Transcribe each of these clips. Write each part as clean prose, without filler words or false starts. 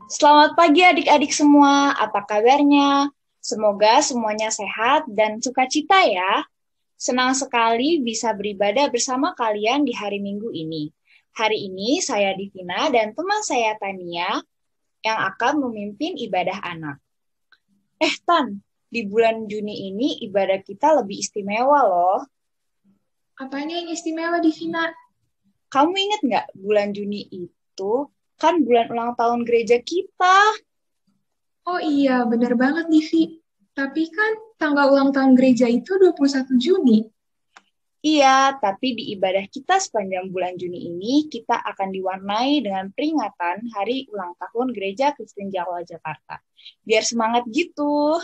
Selamat pagi adik-adik semua, apa kabarnya? Semoga semuanya sehat dan sukacita ya. Senang sekali bisa beribadah bersama kalian di hari Minggu ini. Hari ini saya Divina dan teman saya Tania yang akan memimpin ibadah anak. Tan, di bulan Juni ini ibadah kita lebih istimewa loh. Apanya yang istimewa di Vina? Kamu ingat nggak bulan Juni itu kan bulan ulang tahun gereja kita? Oh iya, benar banget Divi. Tapi kan tanggal ulang tahun gereja itu 21 Juni. Iya, tapi di ibadah kita sepanjang bulan Juni ini, kita akan diwarnai dengan peringatan Hari Ulang Tahun Gereja Kristen Jawa Jakarta. Biar semangat gitu.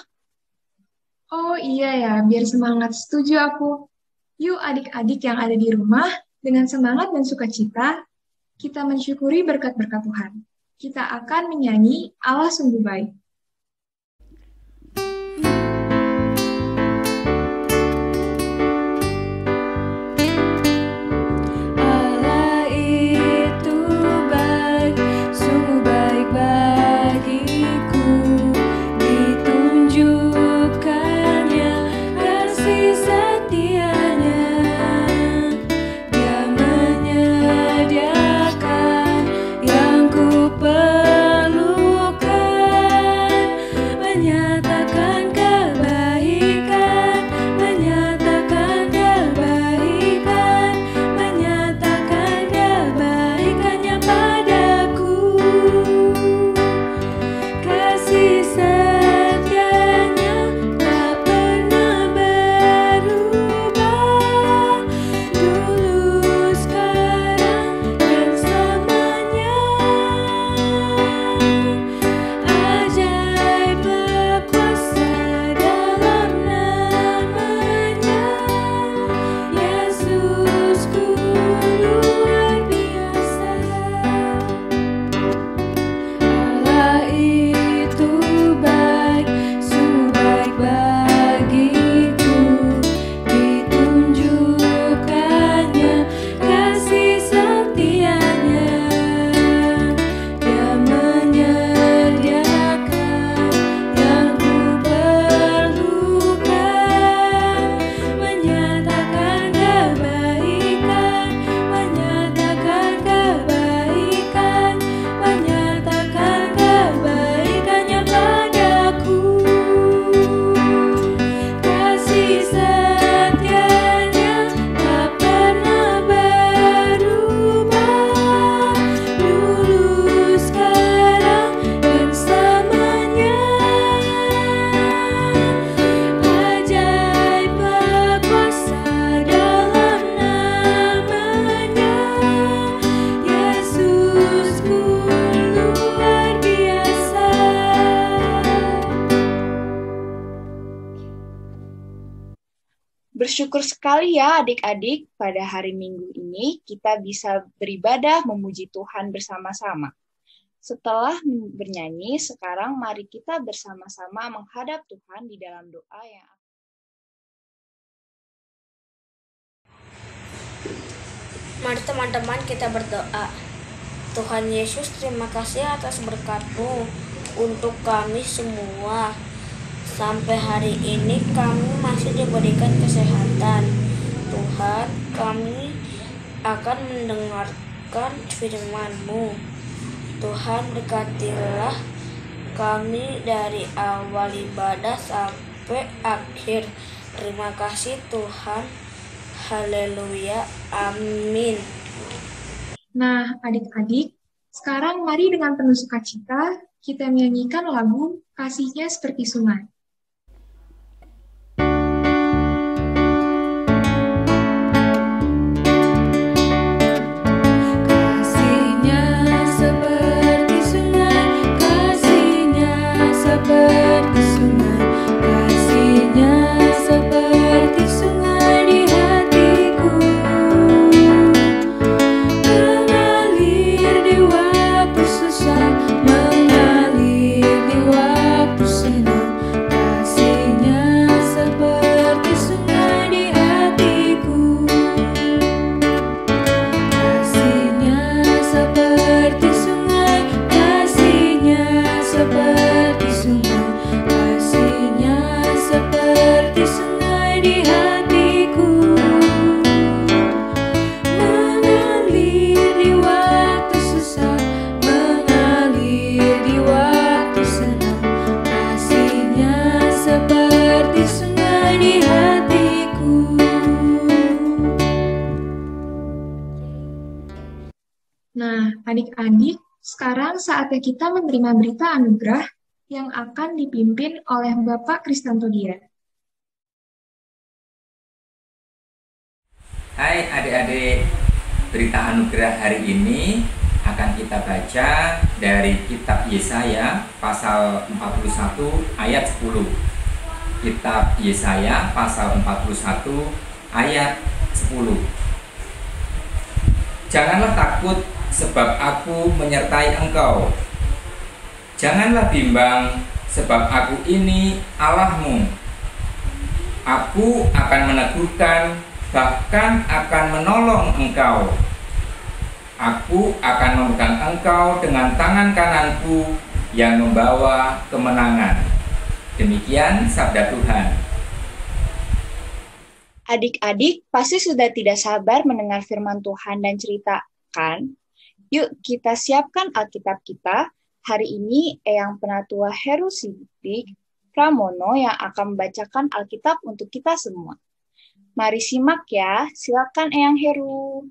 Oh iya ya, biar semangat. Setuju aku. Yuk adik-adik yang ada di rumah, dengan semangat dan sukacita, kita mensyukuri berkat-berkat Tuhan. Kita akan menyanyi Allah sungguh baik. Allah itu baik, sungguh baik bagiku. Ditunjukkannya kasih setianya. Dia menyediakan yang ku perlukan, menyatakan kebaikan, menyatakan kebaikan, menyatakan kebaikannya padaku. Kasih setianya tak pernah berubah, dulu, sekarang, dan selamanya. Ajaiblah kuasa dalam namanya, Yesusku luar biasa. Allah itu baik, sungguh baik bagiku. Ditunjukkannya kasih setianya. Dia menyediakan yang ku perlukan, menyatakan kebaikan, menyatakan kebaikan, menyatakan kebaikannya padaku. Kasih setianya tak pernah berubah, dulu, sekarang, dan selamanya. Ajaiblah kuasa dalam namanya, Yesusku luar biasa. Bersyukur sekali ya adik-adik, pada hari Minggu ini kita bisa beribadah memuji Tuhan bersama-sama. Setelah bernyanyi, sekarang mari kita bersama-sama menghadap Tuhan di dalam doa yang Mari teman-teman kita berdoa. Tuhan Yesus, terima kasih atas berkat-Mu untuk kami semua. Sampai hari ini kami masih diberikan kesehatan. Tuhan, kami akan mendengarkan firman-Mu. Tuhan, berkatilah kami dari awal ibadah sampai akhir. Terima kasih Tuhan. Haleluya. Amin. Nah, adik-adik, sekarang mari dengan penuh sukacita kita menyanyikan lagu Kasihnya Seperti Sungai. Kasihnya seperti sungai, kasihnya seperti sungai, kasihnya seperti sungai di hatiku. Mengalir di waktu susah, mengalir di waktu senang. Adik-adik, sekarang saatnya kita menerima berita anugerah yang akan dipimpin oleh Bapak Kristanto Dian. Hai adik-adik, berita anugerah hari ini akan kita baca dari kitab Yesaya pasal 41 ayat 10. Kitab Yesaya pasal 41 ayat 10. Janganlah takut sebab aku menyertai engkau. Janganlah bimbang sebab aku ini Allahmu. Aku akan meneguhkan, bahkan akan menolong engkau. Aku akan memegang engkau dengan tangan kananku yang membawa kemenangan. Demikian sabda Tuhan. Adik-adik pasti sudah tidak sabar mendengar firman Tuhan dan cerita, kan? Yuk kita siapkan Alkitab kita. Hari ini Eyang Penatua Heru Sidik Pramono yang akan membacakan Alkitab untuk kita semua. Mari simak ya, silakan Eyang Heru.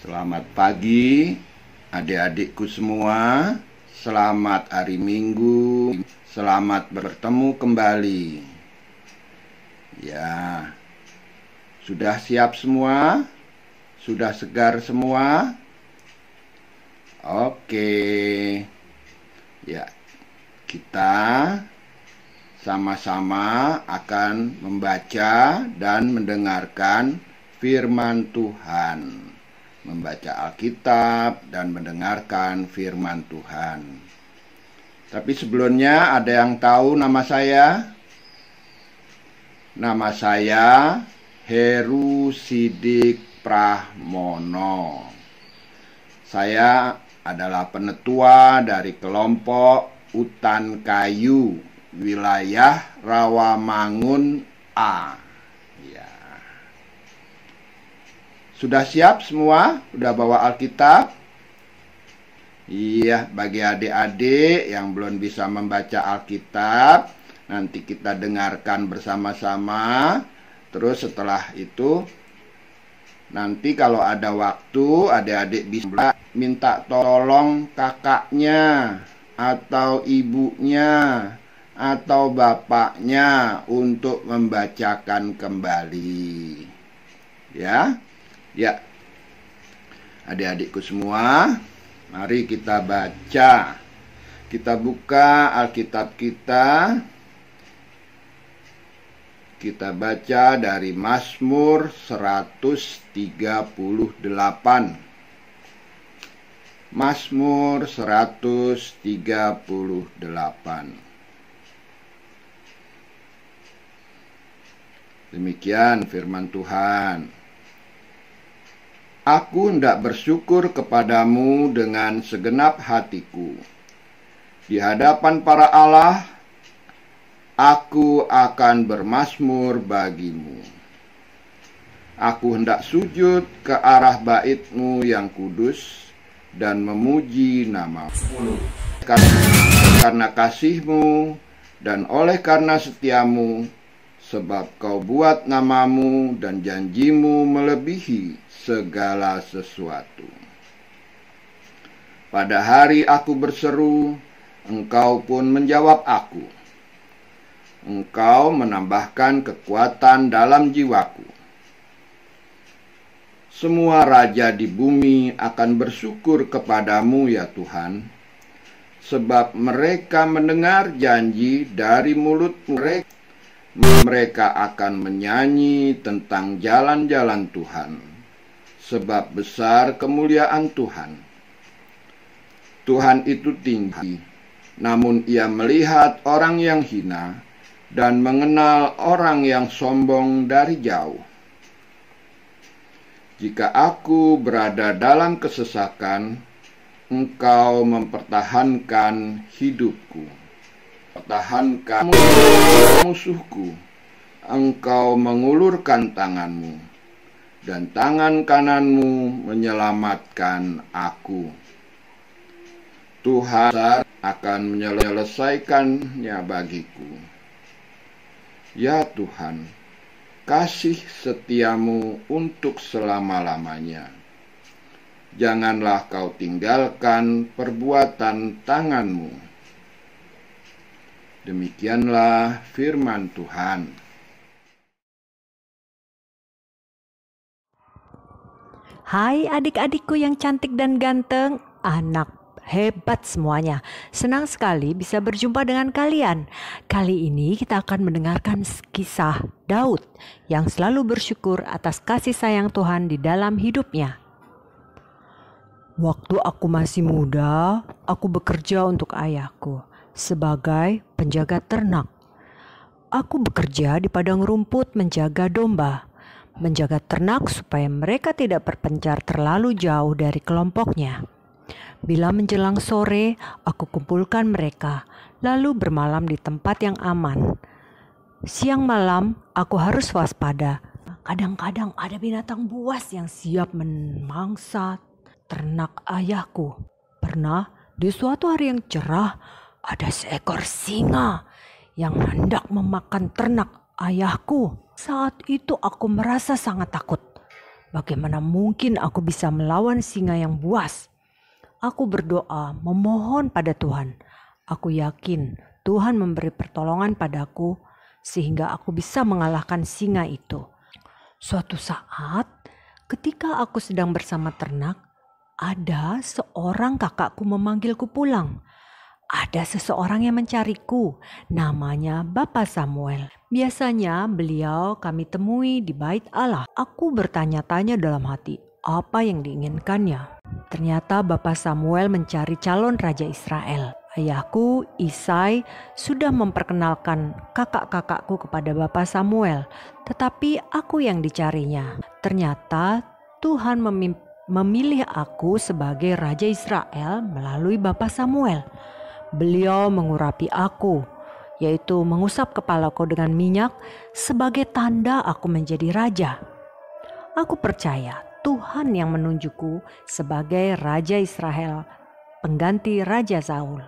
Selamat pagi adik-adikku semua. Selamat hari Minggu. Selamat bertemu kembali. Ya. Sudah siap semua? Sudah segar semua? Oke. Ya. Kita sama-sama akan membaca dan mendengarkan firman Tuhan. Membaca Alkitab dan mendengarkan firman Tuhan. Tapi sebelumnya ada yang tahu nama saya? Nama saya Heru Sidik Pramono. Saya adalah penetua dari kelompok Utan Kayu, wilayah Rawamangun A. Ya. Sudah siap semua? Sudah bawa Alkitab? Iya, bagi adik-adik yang belum bisa membaca Alkitab, nanti kita dengarkan bersama-sama. Terus setelah itu, nanti kalau ada waktu, adik-adik bisa minta tolong kakaknya, atau ibunya, atau bapaknya untuk membacakan kembali. Ya, ya, adik-adikku semua. Mari kita baca. Kita buka Alkitab kita. Kita baca dari Mazmur 138. Mazmur 138. Demikian firman Tuhan. Aku hendak bersyukur kepadamu dengan segenap hatiku. Di hadapan para Allah, aku akan bermazmur bagimu. Aku hendak sujud ke arah bait-Mu yang kudus dan memuji nama-Mu. Karena kasih-Mu dan oleh karena setiamu, sebab Kau buat nama-Mu dan janji-Mu melebihi segala sesuatu. Pada hari aku berseru, Engkau pun menjawab aku. Engkau menambahkan kekuatan dalam jiwaku. Semua raja di bumi akan bersyukur kepadamu ya Tuhan, sebab mereka mendengar janji dari mulut mereka. Mereka akan menyanyi tentang jalan-jalan Tuhan, sebab besar kemuliaan Tuhan. Tuhan itu tinggi, namun Ia melihat orang yang hina dan mengenal orang yang sombong dari jauh. Jika aku berada dalam kesesakan, Engkau mempertahankan hidupku. Pertahankan musuhku. Engkau mengulurkan tangan-Mu, dan tangan kanan-Mu menyelamatkan aku. Tuhan akan menyelesaikannya bagiku. Ya Tuhan, kasih setiamu untuk selama-lamanya. Janganlah kau tinggalkan perbuatan tanganmu. Demikianlah firman Tuhan. Hai adik-adikku yang cantik dan ganteng, anak hebat semuanya. Senang sekali bisa berjumpa dengan kalian. Kali ini kita akan mendengarkan kisah Daud yang selalu bersyukur atas kasih sayang Tuhan di dalam hidupnya. Waktu aku masih muda, aku bekerja untuk ayahku sebagai penjaga ternak. Aku bekerja di padang rumput menjaga domba, menjaga ternak supaya mereka tidak berpencar terlalu jauh dari kelompoknya. Bila menjelang sore, aku kumpulkan mereka, lalu bermalam di tempat yang aman. Siang malam, aku harus waspada. Kadang-kadang ada binatang buas yang siap memangsa ternak ayahku. Pernah di suatu hari yang cerah, ada seekor singa yang hendak memakan ternak ayahku. Saat itu aku merasa sangat takut. Bagaimana mungkin aku bisa melawan singa yang buas? Aku berdoa memohon pada Tuhan. Aku yakin Tuhan memberi pertolongan padaku sehingga aku bisa mengalahkan singa itu. Suatu saat ketika aku sedang bersama ternak, ada seorang kakakku memanggilku pulang. Ada seseorang yang mencariku, namanya Bapak Samuel. Biasanya beliau kami temui di bait Allah. Aku bertanya-tanya dalam hati, apa yang diinginkannya? Ternyata Bapak Samuel mencari calon Raja Israel. Ayahku, Isai, sudah memperkenalkan kakak-kakakku kepada Bapak Samuel, tetapi aku yang dicarinya. Ternyata Tuhan memilih aku sebagai Raja Israel melalui Bapak Samuel. Beliau mengurapi aku, yaitu mengusap kepalaku dengan minyak sebagai tanda aku menjadi raja. Aku percaya Tuhan yang menunjukku sebagai Raja Israel, pengganti Raja Saul.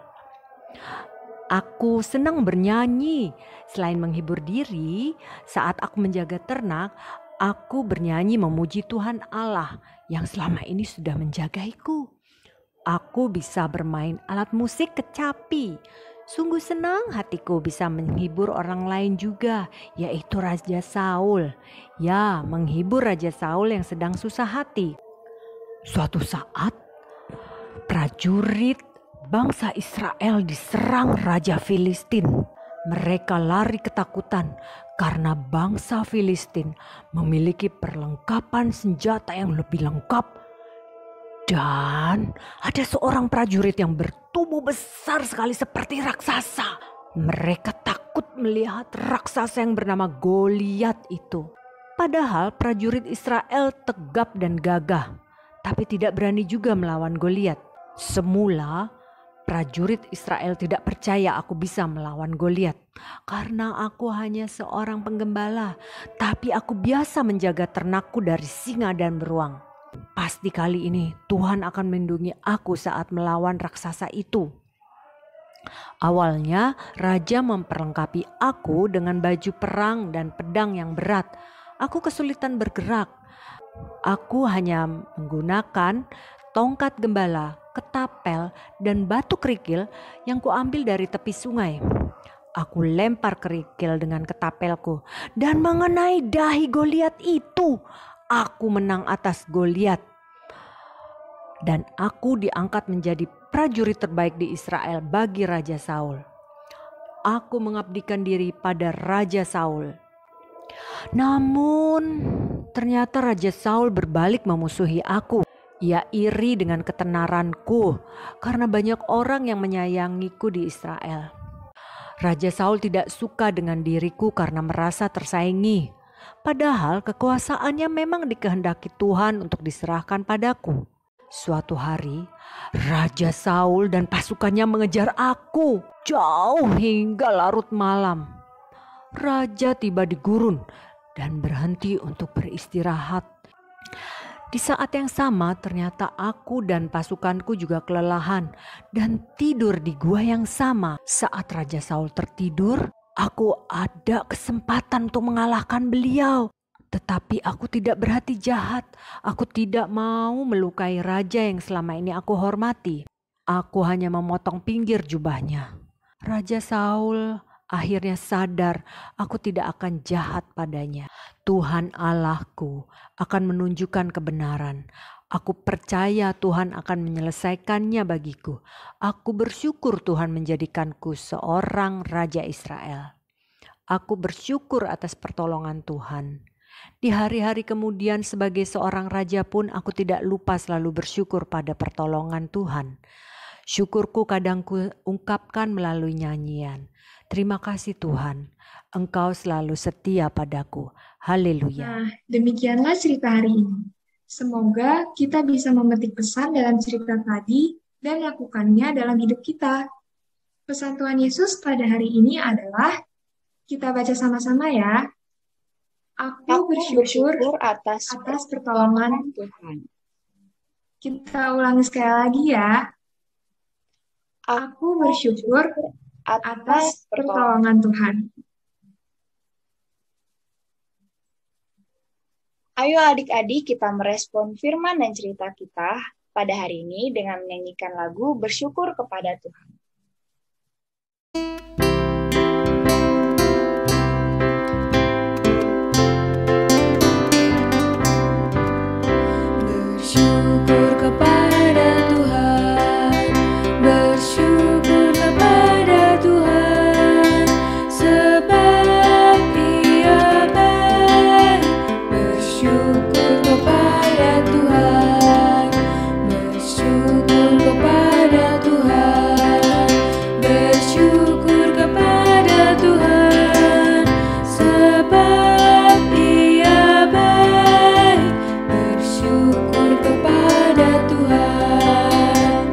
Aku senang bernyanyi. Selain menghibur diri, saat aku menjaga ternak, aku bernyanyi memuji Tuhan Allah yang selama ini sudah menjagaiku. Aku bisa bermain alat musik kecapi. Sungguh senang hatiku bisa menghibur orang lain juga, yaitu Raja Saul. Ya, menghibur Raja Saul yang sedang susah hati. Suatu saat, prajurit bangsa Israel diserang Raja Filistin. Mereka lari ketakutan karena bangsa Filistin memiliki perlengkapan senjata yang lebih lengkap. Dan ada seorang prajurit yang bertubuh besar sekali seperti raksasa. Mereka takut melihat raksasa yang bernama Goliat itu. Padahal prajurit Israel tegap dan gagah, tapi tidak berani juga melawan Goliat. Semula prajurit Israel tidak percaya aku bisa melawan Goliat karena aku hanya seorang penggembala, tapi aku biasa menjaga ternakku dari singa dan beruang. Pasti kali ini Tuhan akan melindungi aku saat melawan raksasa itu. Awalnya raja memperlengkapi aku dengan baju perang dan pedang yang berat. Aku kesulitan bergerak. Aku hanya menggunakan tongkat gembala, ketapel, dan batu kerikil yang kuambil dari tepi sungai. Aku lempar kerikil dengan ketapelku dan mengenai dahi Goliat itu. Aku menang atas Goliat. Dan aku diangkat menjadi prajurit terbaik di Israel bagi Raja Saul. Aku mengabdikan diri pada Raja Saul. Namun ternyata Raja Saul berbalik memusuhi aku. Ia iri dengan ketenaranku karena banyak orang yang menyayangiku di Israel. Raja Saul tidak suka dengan diriku karena merasa tersaingi. Padahal kekuasaannya memang dikehendaki Tuhan untuk diserahkan padaku. Suatu hari, Raja Saul dan pasukannya mengejar aku jauh hingga larut malam. Raja tiba di gurun dan berhenti untuk beristirahat. Di saat yang sama ternyata aku dan pasukanku juga kelelahan dan tidur di gua yang sama. Saat Raja Saul tertidur, Aku ada kesempatan untuk mengalahkan beliau. Tetapi aku tidak berhati jahat. Aku tidak mau melukai raja yang selama ini aku hormati. Aku hanya memotong pinggir jubahnya. Raja Saul akhirnya sadar aku tidak akan jahat padanya. Tuhan Allahku akan menunjukkan kebenaran. Aku percaya Tuhan akan menyelesaikannya bagiku. Aku bersyukur Tuhan menjadikanku seorang Raja Israel. Aku bersyukur atas pertolongan Tuhan. Di hari-hari kemudian sebagai seorang raja pun aku tidak lupa selalu bersyukur pada pertolongan Tuhan. Syukurku kadang ku ungkapkan melalui nyanyian. Terima kasih Tuhan, Engkau selalu setia padaku. Haleluya. Nah, demikianlah cerita hari ini. Semoga kita bisa memetik pesan dalam cerita tadi dan melakukannya dalam hidup kita. Pesan Tuhan Yesus pada hari ini adalah, kita baca sama-sama ya. Aku bersyukur atas pertolongan Tuhan. Kita ulangi sekali lagi ya. Aku bersyukur atas pertolongan Tuhan. Ayo adik-adik kita merespon firman dan cerita kita pada hari ini dengan menyanyikan lagu Bersyukur kepada Tuhan. Bersyukur kepada Tuhan, bersyukur kepada Tuhan, sebab Ia baik. Bersyukur kepada Tuhan, bersyukur kepada Tuhan, bersyukur kepada Tuhan, sebab Ia baik. Bersyukur kepada Tuhan.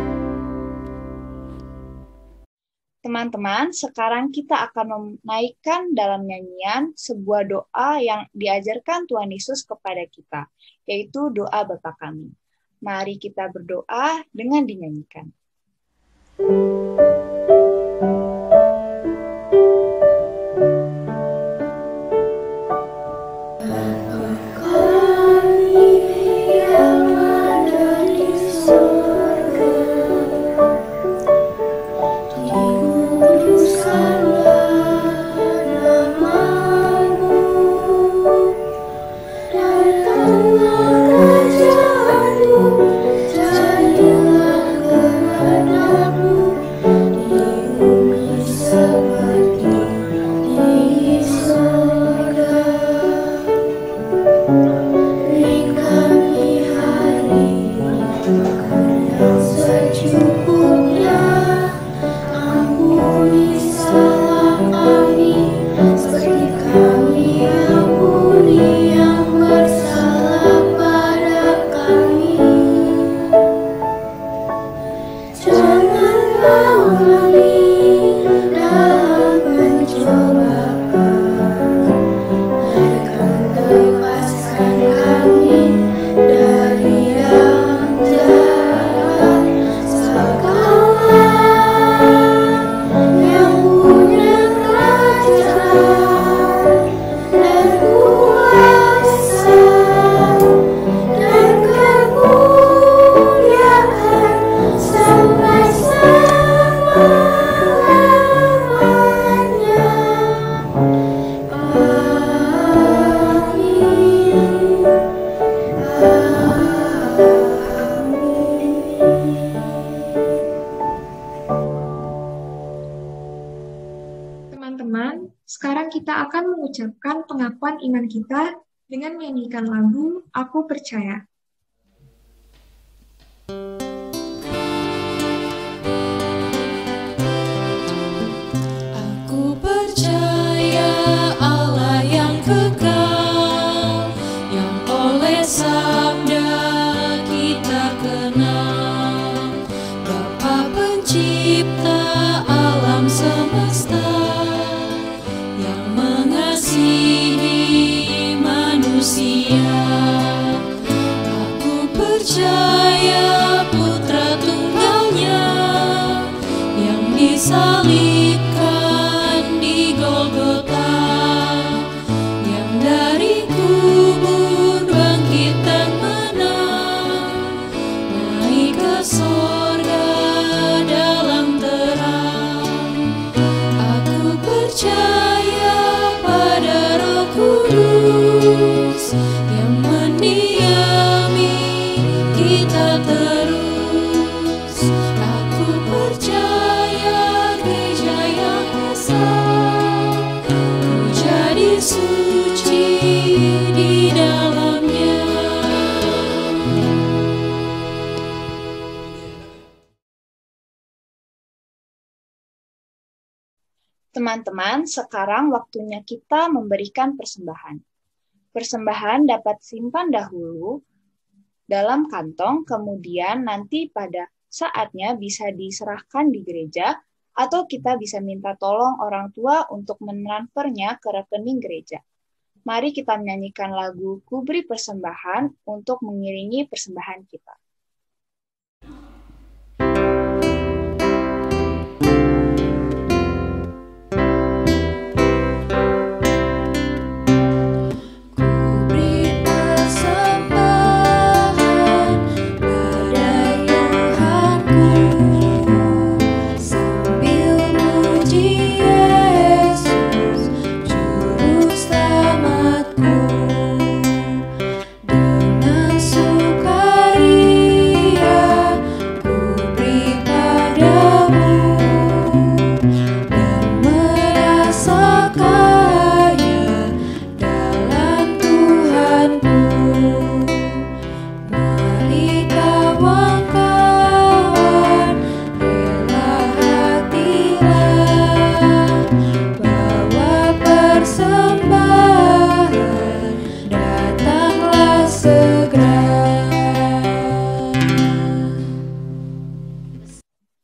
Teman-teman, sekarang kita akan menaikkan dalam nyanyian sebuah doa yang diajarkan Tuhan Yesus kepada kita, yaitu doa Bapa Kami. Mari kita berdoa dengan dinyanyikan. Teman-teman, sekarang kita akan mengucapkan pengakuan iman kita dengan menyanyikan lagu Aku Percaya. Aku percaya Allah yang kekal, yang oleh sabda kita kenal, Bapa pencipta alam semesta, yang mengasihi manusia. Aku percaya suci di dalamnya. Teman-teman, sekarang waktunya kita memberikan persembahan. Persembahan dapat simpan dahulu dalam kantong, kemudian nanti pada saatnya bisa diserahkan di gereja, atau kita bisa minta tolong orang tua untuk mentransfernya ke rekening gereja. Mari kita menyanyikan lagu Kuberi Persembahan untuk mengiringi persembahan kita.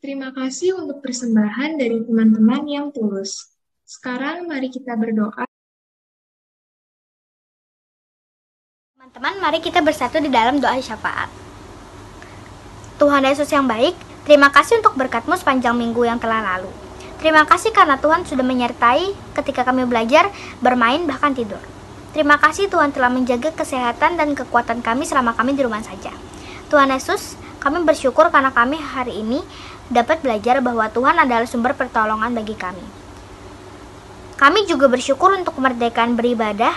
Terima kasih untuk persembahan dari teman-teman yang tulus. Sekarang mari kita berdoa. Teman-teman, mari kita bersatu di dalam doa syafaat. Tuhan Yesus yang baik, terima kasih untuk berkat-Mu sepanjang minggu yang telah lalu. Terima kasih karena Tuhan sudah menyertai ketika kami belajar, bermain, bahkan tidur. Terima kasih Tuhan telah menjaga kesehatan dan kekuatan kami selama kami di rumah saja. Tuhan Yesus, kami bersyukur karena kami hari ini dapat belajar bahwa Tuhan adalah sumber pertolongan bagi kami. Kami juga bersyukur untuk kemerdekaan beribadah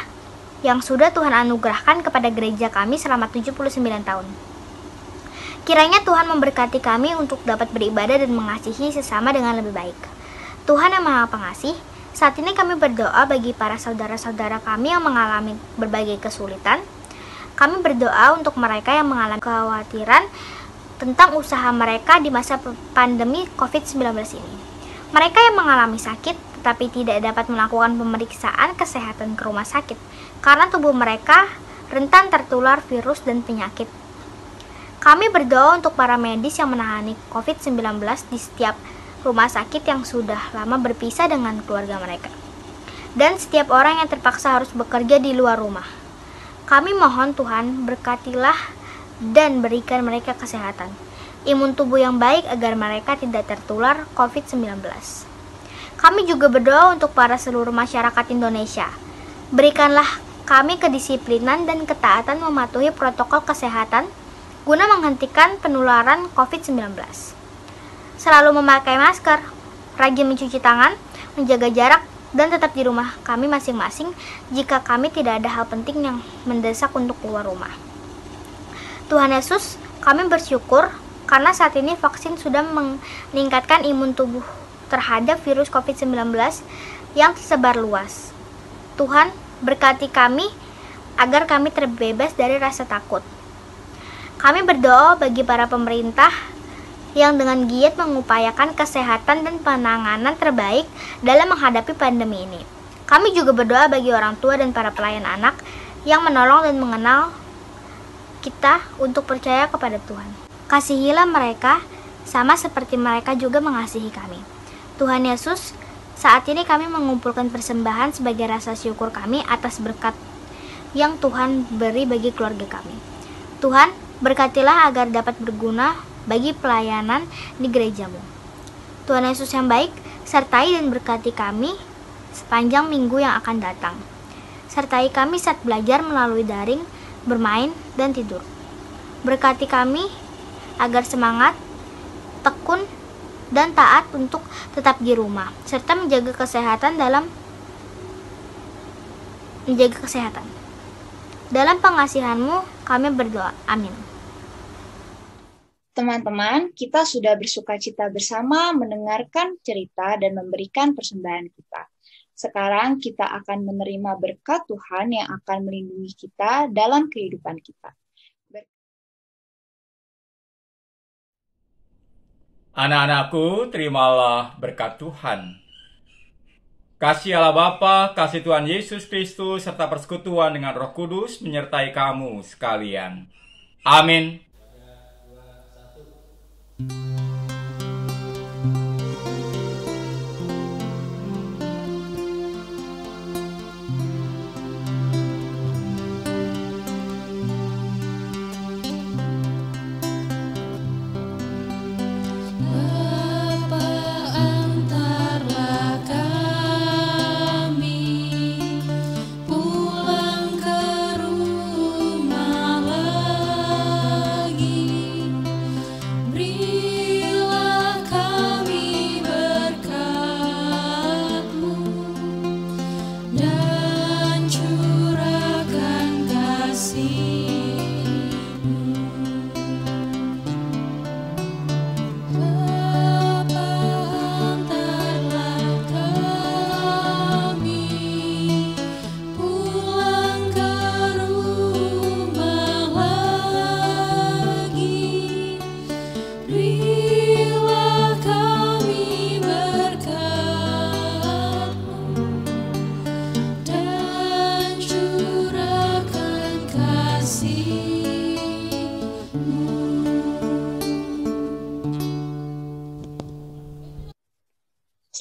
yang sudah Tuhan anugerahkan kepada gereja kami selama 79 tahun. Kiranya Tuhan memberkati kami untuk dapat beribadah dan mengasihi sesama dengan lebih baik. Tuhan yang Maha Pengasih, saat ini kami berdoa bagi para saudara-saudara kami yang mengalami berbagai kesulitan. Kami berdoa untuk mereka yang mengalami kekhawatiran tentang usaha mereka di masa pandemi COVID-19 ini. Mereka yang mengalami sakit tetapi tidak dapat melakukan pemeriksaan kesehatan ke rumah sakit karena tubuh mereka rentan tertular virus dan penyakit. Kami berdoa untuk para medis yang menangani COVID-19 di setiap rumah sakit yang sudah lama berpisah dengan keluarga mereka, dan setiap orang yang terpaksa harus bekerja di luar rumah. Kami mohon Tuhan berkatilah dan berikan mereka kesehatan, imun tubuh yang baik agar mereka tidak tertular COVID-19. Kami juga berdoa untuk para seluruh masyarakat Indonesia. Berikanlah kami kedisiplinan dan ketaatan mematuhi protokol kesehatan guna menghentikan penularan COVID-19. Selalu memakai masker, rajin mencuci tangan, menjaga jarak, dan tetap di rumah kami masing-masing jika kami tidak ada hal penting yang mendesak untuk keluar rumah. Tuhan Yesus, kami bersyukur karena saat ini vaksin sudah meningkatkan imun tubuh terhadap virus COVID-19 yang tersebar luas. Tuhan, berkati kami agar kami terbebas dari rasa takut. Kami berdoa bagi para pemerintah yang dengan giat mengupayakan kesehatan dan penanganan terbaik dalam menghadapi pandemi ini. Kami juga berdoa bagi orang tua dan para pelayan anak yang menolong dan mengenal kita untuk percaya kepada Tuhan. Kasihilah mereka sama seperti mereka juga mengasihi kami. Tuhan Yesus, saat ini kami mengumpulkan persembahan sebagai rasa syukur kami atas berkat yang Tuhan beri bagi keluarga kami. Tuhan, berkatilah agar dapat berguna bagi pelayanan di gereja-Mu. Tuhan Yesus yang baik, sertai dan berkati kami sepanjang minggu yang akan datang. Sertai kami saat belajar melalui daring, bermain, dan tidur. Berkati kami agar semangat, tekun, dan taat untuk tetap di rumah, serta menjaga kesehatan. Dalam pengasihan-Mu kami berdoa. Amin. Teman-teman, kita sudah bersukacita bersama mendengarkan cerita dan memberikan persembahan kita. Sekarang kita akan menerima berkat Tuhan yang akan melindungi kita dalam kehidupan kita. Anak-anakku, terimalah berkat Tuhan. Kasih Allah Bapa, kasih Tuhan Yesus Kristus, serta persekutuan dengan Roh Kudus menyertai kamu sekalian. Amin.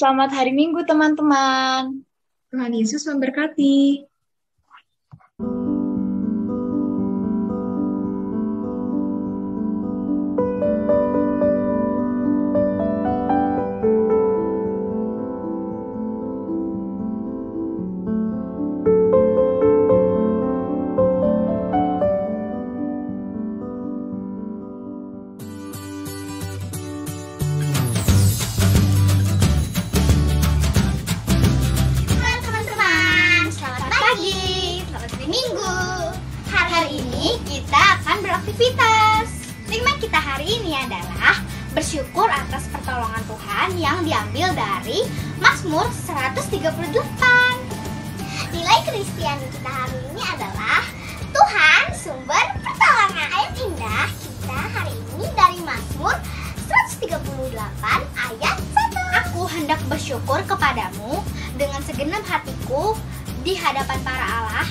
Selamat hari Minggu, teman-teman. Tuhan Yesus memberkati. Bersyukur atas pertolongan Tuhan yang diambil dari Mazmur 138. Nilai Kristiani kita hari ini adalah Tuhan sumber pertolongan. Ayat indah kita hari ini dari Mazmur 138 ayat 1. Aku hendak bersyukur kepadamu dengan segenap hatiku di hadapan para Allah.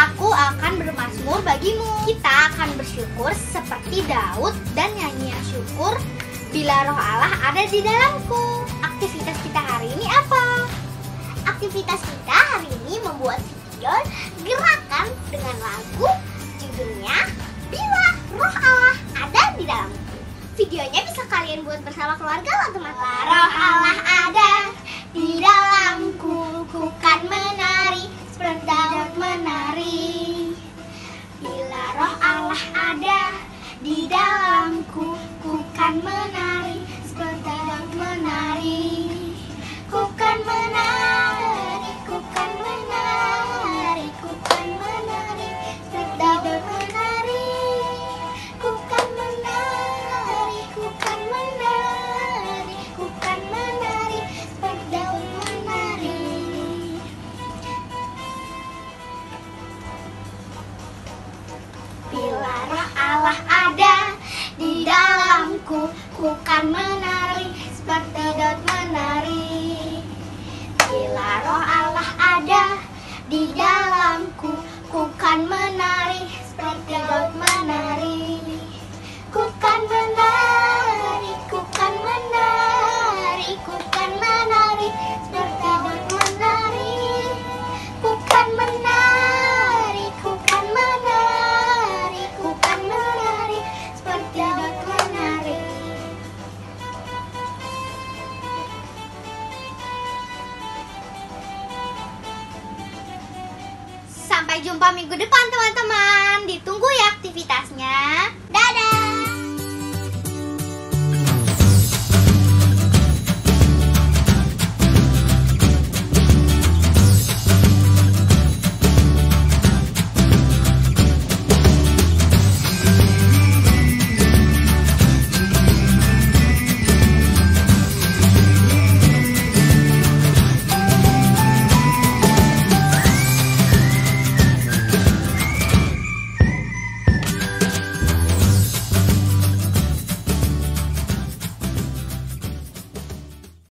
Aku akan bermazmur bagimu. Kita akan bersyukur seperti Daud dan nyanyian syukur bila Roh Allah ada di dalamku. Aktivitas kita hari ini apa? Aktivitas kita hari ini membuat video gerakan dengan lagu judulnya Bila Roh Allah Ada di Dalamku. Videonya bisa kalian buat bersama keluarga loh teman-teman. Roh Allah ada di dalamku, ku kan menari seperti Daud menari. Bila Roh Allah ada di dalamku, ku kan menari seperti Daud menari. Ku kan menari, ku kan menari, ku kan menari seperti Daud menari. Ku kan menari, ku kan menari, ku kan menari seperti Daud menari. Bila Roh Allah ada di dalamku, ku kan menari seperti Daud menari. Bila Roh Allah ada di dalamku, ku kan menari seperti Daud menari. Ku kan menari, ku kan menari, ku kan menari seperti Daud menari. Ku kan menari, ku kan menari, ku kan menari seperti Daud menari. Sampai jumpa minggu depan teman-teman. Ditunggu ya aktivitasnya. Dadah.